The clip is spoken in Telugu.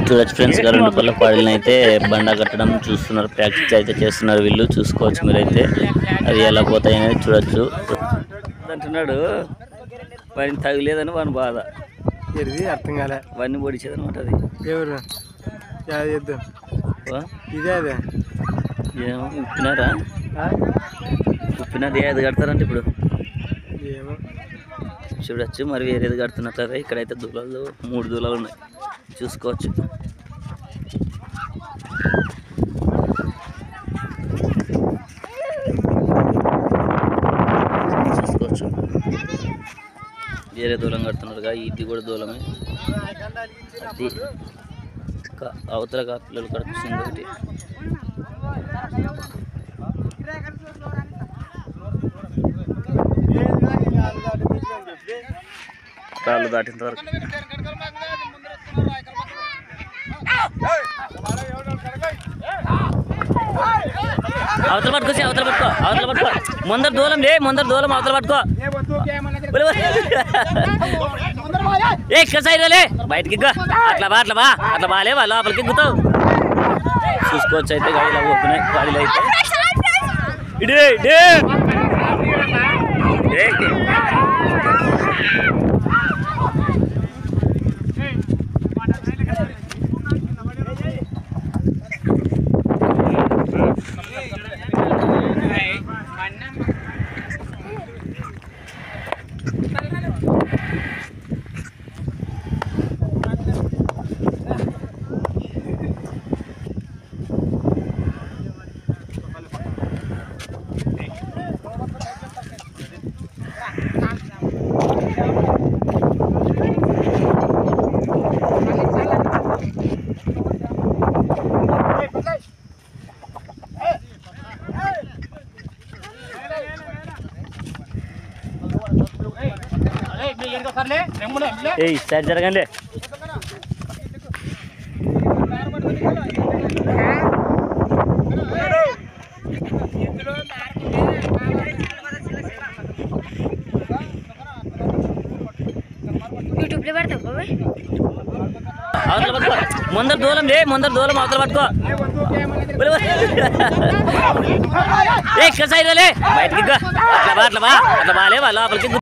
చూడొచ్చు ఫ్రెండ్స్ గా 2 పళ్ళ పాడలను అయితే బండ కట్టడం చూస్తున్నారు. ప్రాక్టీస్ అయితే చేస్తున్నారు వీళ్ళు. చూసుకోవచ్చు మీరైతే అది ఎలా పోతాయి అనేది చూడొచ్చు. అంటున్నాడు వాడిని తగిలేదని వాని బాధ. అర్థం కాలే. వాడిని పొడిచేదనమాట అది. ఎవరు ఇదే అదే ఏమో ఉప్పినారా ఉప్పినారు ఏది కడతారంటే ఇప్పుడు చూడొచ్చు. మరి వేరేది కడుతున్నట్లయితే ఇక్కడైతే దూలాలు 3 దూలాలు ఉన్నాయి చూసుకోవచ్చు. చూసుకోవచ్చు వేరే దూలం కడుతున్నారుగా. ఇది కూడా దూలమే. అది అవతలగా పిల్లలు కడుపుతుంది ఒకటి. కాళ్ళు దాటిన వరకు అవతల పట్టుకోసి అవతల పట్టుకో ముందర దూలం అవతల పట్టుకో. ఏ ఇక్కడ సైడ్ లే బయటకి అట్లా బాలే లోపలికి ఎక్కుతావు. చూసుకోవచ్చు అయితే గాడిలో పోతున్నాయి. గాడిలో అయితే సైడ్ జరగండి. అవతల పట్టుకో ముందర దూలం అవతల పట్టుకో. ఏ ఇక్కడ సైడ్ లే బయటకి అట్లా బాలే లోపలికి